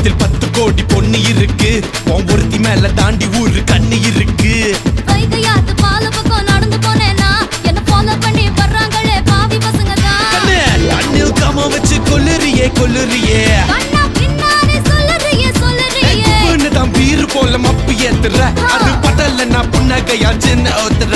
பக்கத்தில் 10 கோடி பொண்ணு இருக்கு, உன் ஒருத்தி மேல தாண்டி ஊரு கண்ணு இருக்கு. வைகையாத்து பால பக்கம் நடந்து போனேனா என்ன ஃபாலோ பண்ணி வர்றாங்களே பாவி பசங்க தான். கண்ணில் காம வச்சு கொல்லுறியே கொல்லுறியே, கண்ணா பின்னாடி சொல்லுறியே சொல்லுறியே. தான் பீரு போல மப்பு ஏத்துற, அது படல நான் புன்னகையா சின்ன ஓத்துற.